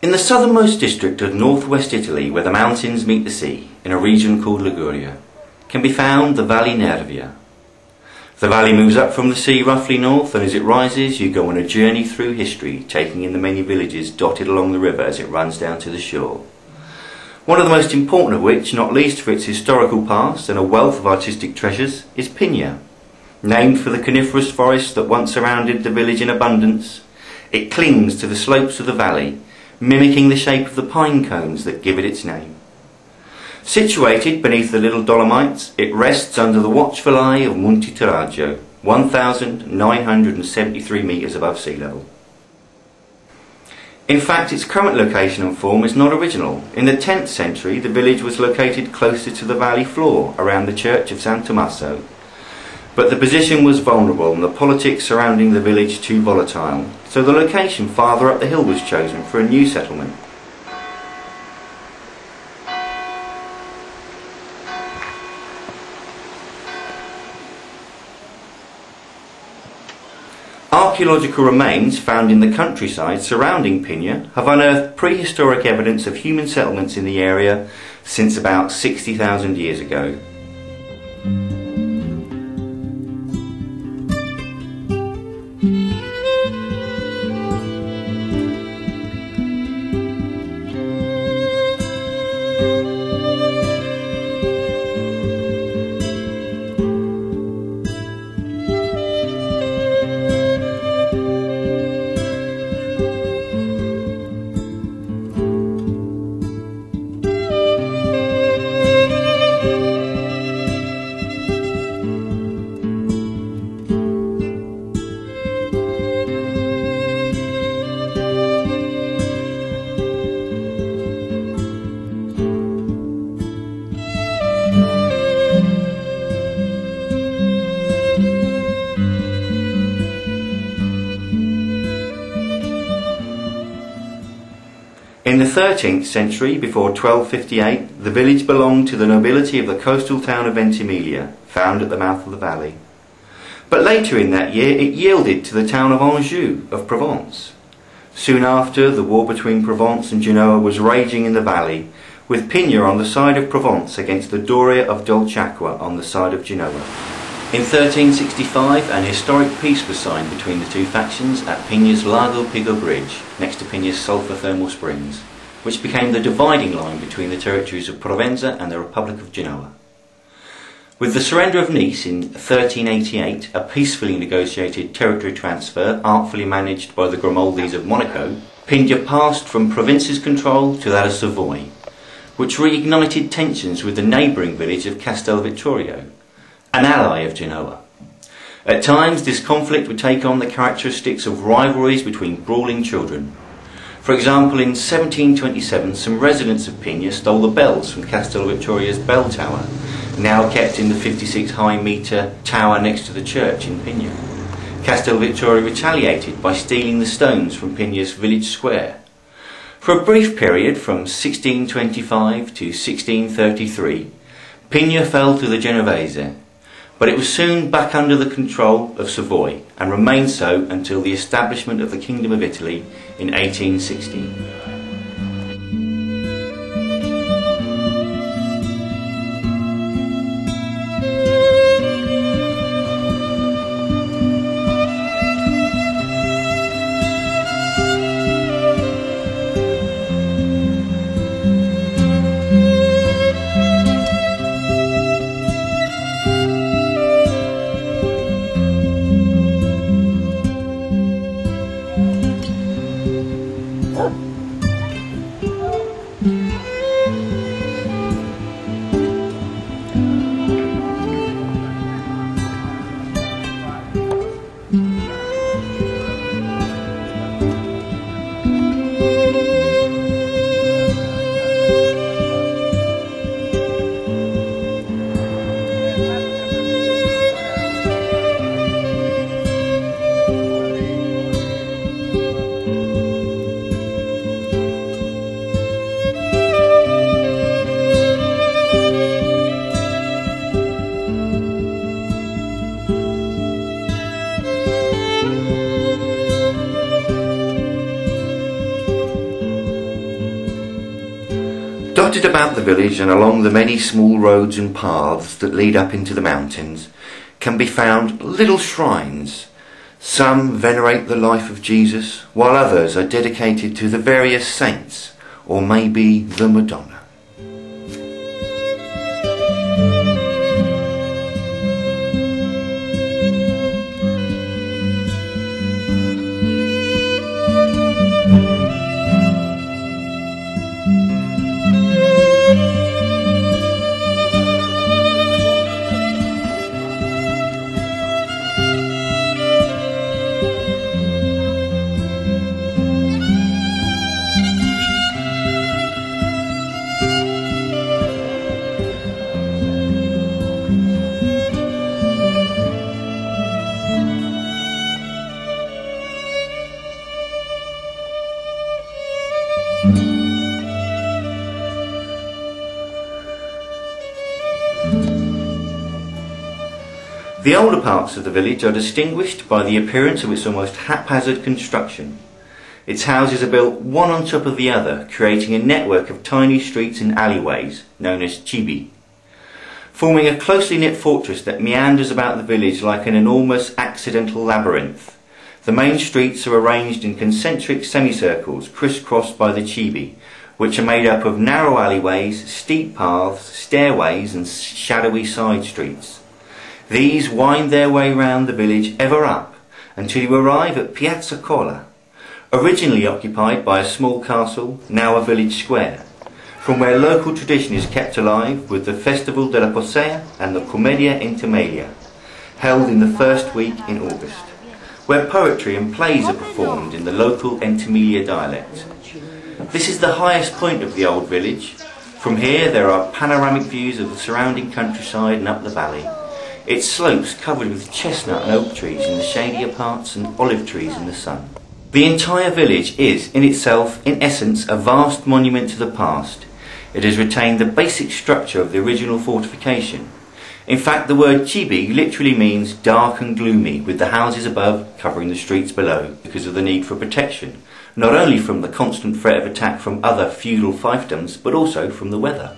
In the southernmost district of northwest Italy, where the mountains meet the sea, in a region called Liguria, can be found the Valley Nervia. The valley moves up from the sea roughly north, and as it rises you go on a journey through history, taking in the many villages dotted along the river as it runs down to the shore. One of the most important of which, not least for its historical past and a wealth of artistic treasures, is Pigna. Named for the coniferous forest that once surrounded the village in abundance, it clings to the slopes of the valley, mimicking the shape of the pine cones that give it its name. Situated beneath the Little Dolomites, it rests under the watchful eye of Monte Tiraggio, 1,973 metres above sea level. In fact, its current location and form is not original. In the 10th century, the village was located closer to the valley floor, around the church of San Tommaso. But the position was vulnerable and the politics surrounding the village too volatile, so the location farther up the hill was chosen for a new settlement. Archaeological remains found in the countryside surrounding Pigna have unearthed prehistoric evidence of human settlements in the area since about 60,000 years ago. In the 13th century, before 1258, the village belonged to the nobility of the coastal town of Ventimiglia, found at the mouth of the valley. But later in that year it yielded to the town of Anjou of Provence. Soon after, the war between Provence and Genoa was raging in the valley, with Pigna on the side of Provence against the Doria of Dolciacqua on the side of Genoa. In 1365, an historic peace was signed between the two factions at Pigna's Lago Pigo Bridge, next to Pigna's sulphur thermal springs, which became the dividing line between the territories of Provenza and the Republic of Genoa. With the surrender of Nice in 1388, a peacefully negotiated territory transfer artfully managed by the Grimoldis of Monaco, Pigna passed from Provence's control to that of Savoy, which reignited tensions with the neighbouring village of Castel Vittorio, an ally of Genoa. At times this conflict would take on the characteristics of rivalries between brawling children. For example, in 1727 some residents of Pigna stole the bells from Castel Vittoria's bell tower, now kept in the 56 high metre tower next to the church in Pigna. Castel Vittoria retaliated by stealing the stones from Pigna's village square. For a brief period from 1625 to 1633, Pigna fell to the Genovese, but it was soon back under the control of Savoy and remained so until the establishment of the Kingdom of Italy in 1816. Dotted about the village and along the many small roads and paths that lead up into the mountains can be found little shrines. Some venerate the life of Jesus, while others are dedicated to the various saints, or maybe the Madonna. The older parts of the village are distinguished by the appearance of its almost haphazard construction. Its houses are built one on top of the other, creating a network of tiny streets and alleyways, known as chibi, forming a closely knit fortress that meanders about the village like an enormous accidental labyrinth. The main streets are arranged in concentric semicircles crisscrossed by the chibi, which are made up of narrow alleyways, steep paths, stairways and shadowy side streets. These wind their way round the village ever up until you arrive at Piazza Colla, originally occupied by a small castle, now a village square, from where local tradition is kept alive with the Festival della Posea and the Commedia Intermedia, held in the first week in August, where poetry and plays are performed in the local Ventimiglia dialect. This is the highest point of the old village. From here there are panoramic views of the surrounding countryside and up the valley. Its slopes covered with chestnut and oak trees in the shadier parts and olive trees in the sun. The entire village is, in itself, in essence, a vast monument to the past. It has retained the basic structure of the original fortification. In fact, the word chibi literally means dark and gloomy, with the houses above covering the streets below because of the need for protection, not only from the constant threat of attack from other feudal fiefdoms, but also from the weather.